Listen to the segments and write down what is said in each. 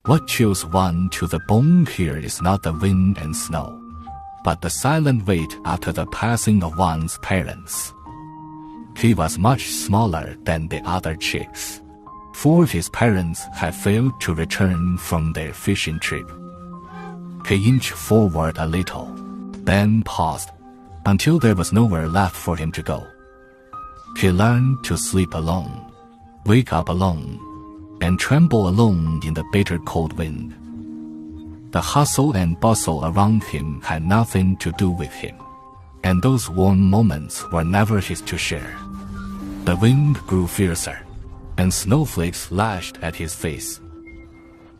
What chills one to the bone here is not the wind and snow, but the silent wait after the passing of one's parents. He was much smaller than the other chicks, for his parents had failed to return from their fishing trip. He inched forward a little, then paused, until there was nowhere left for him to go. He learned to sleep alone, wake up alone, and tremble alone in the bitter cold wind. The hustle and bustle around him had nothing to do with him, and those warm moments were never his to share. The wind grew fiercer, and snowflakes lashed at his face.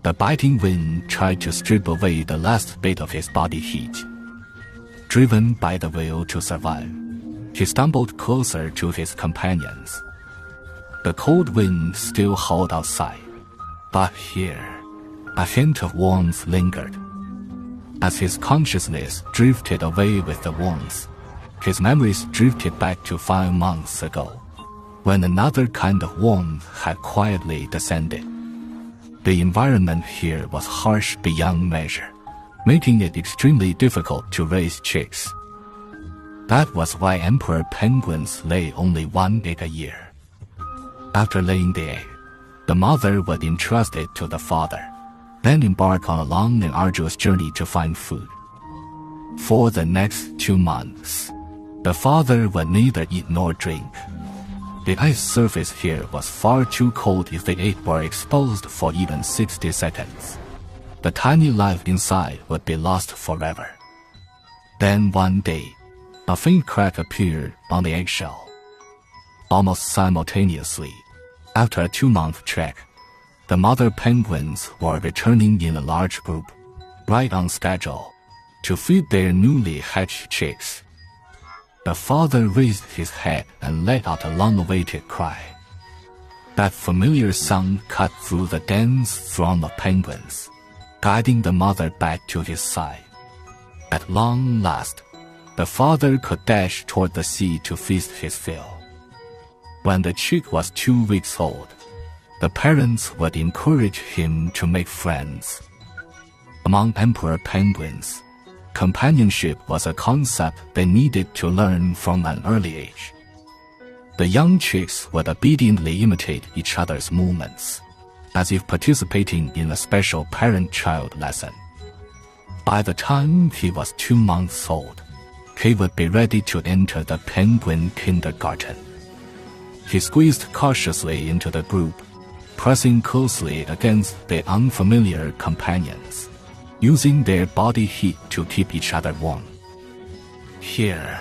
The biting wind tried to strip away the last bit of his body heat. Driven by the will to survive, he stumbled closer to his companions. The cold wind still howled outside, but here, a hint of warmth lingered. As his consciousness drifted away with the warmth, his memories drifted back to 5 months ago, when another kind of warmth had quietly descended. The environment here was harsh beyond measure, making it extremely difficult to raise chicks. That was why emperor penguins lay only 1 egg a year. After laying the egg, the mother would entrust it to the father, then embark on a long and arduous journey to find food. For the next 2 months, the father would neither eat nor drink. The ice surface here was far too cold if the egg were exposed for even 60 seconds. The tiny life inside would be lost forever. Then one day, a faint crack appeared on the eggshell. Almost simultaneously, after a 2-month trek, the mother penguins were returning in a large group, right on schedule, to feed their newly hatched chicks. The father raised his head and let out a long-awaited cry. That familiar sound cut through the dense throng of penguins, guiding the mother back to his side. At long last, the father could dash toward the sea to feast his fill. When the chick was 2 weeks old, the parents would encourage him to make friends. Among emperor penguins, companionship was a concept they needed to learn from an early age. The young chicks would obediently imitate each other's movements, as if participating in a special parent-child lesson. By the time he was 2 months old, he would be ready to enter the penguin kindergarten. He squeezed cautiously into the group, pressing closely against the unfamiliar companions, using their body heat to keep each other warm. Here,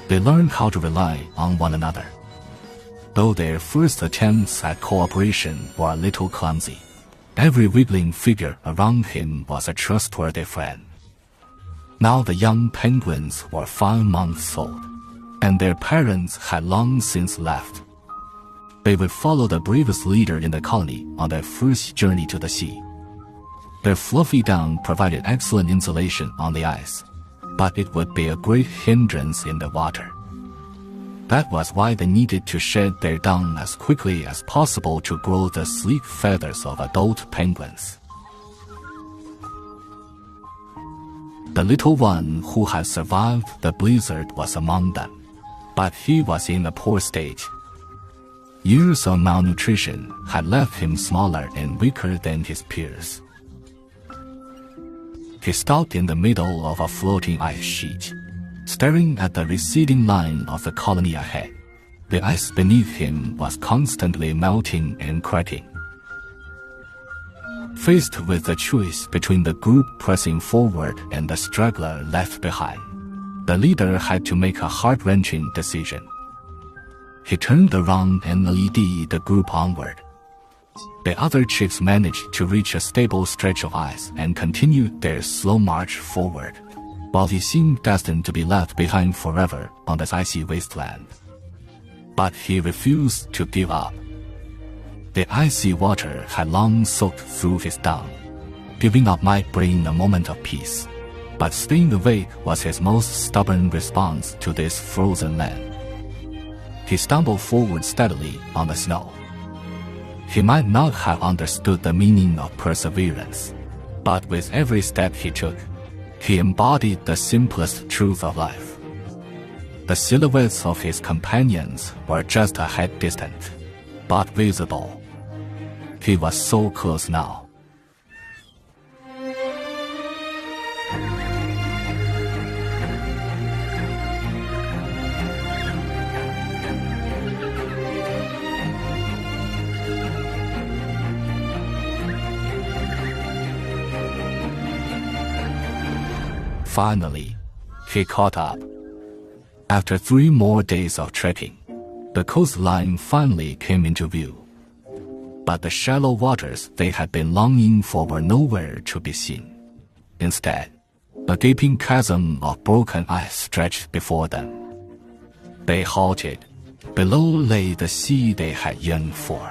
they learned how to rely on one another. Though their first attempts at cooperation were a little clumsy, every wiggling figure around him was a trustworthy friend. Now the young penguins were 5 months old, and their parents had long since left. They would follow the bravest leader in the colony on their first journey to the sea. Their fluffy down provided excellent insulation on the ice, but it would be a great hindrance in the water. That was why they needed to shed their down as quickly as possible to grow the sleek feathers of adult penguins. The little one who had survived the blizzard was among them, but he was in a poor state. Years of malnutrition had left him smaller and weaker than his peers. He stopped in the middle of a floating ice sheet, staring at the receding line of the colony ahead. The ice beneath him was constantly melting and cracking. Faced with the choice between the group pressing forward and the straggler left behind, the leader had to make a heart-wrenching decision. He turned around and led the group onward. The other chicks managed to reach a stable stretch of ice and continued their slow march forward, while he seemed destined to be left behind forever on this icy wasteland. But he refused to give up. The icy water had long soaked through his down. Giving up might bring a moment of peace, but staying awake was his most stubborn response to this frozen land. He stumbled forward steadily on the snow. He might not have understood the meaning of perseverance, but with every step he took, he embodied the simplest truth of life. The silhouettes of his companions were just a head distant, but visible. He was so close now. Finally, he caught up. After 3 more days of trekking, the coastline finally came into view. But the shallow waters they had been longing for were nowhere to be seen. Instead, a gaping chasm of broken ice stretched before them. They halted. Below lay the sea they had yearned for,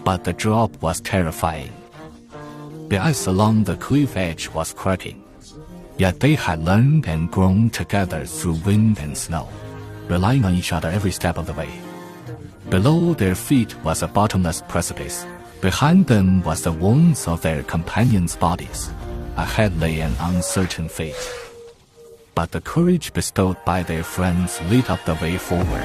but the drop was terrifying. The ice along the cliff edge was cracking. Yet they had learned and grown together through wind and snow, relying on each other every step of the way. Below their feet was a bottomless precipice. Behind them was the wounds of their companions' bodies. Ahead lay an uncertain fate. But the courage bestowed by their friends lit up the way forward.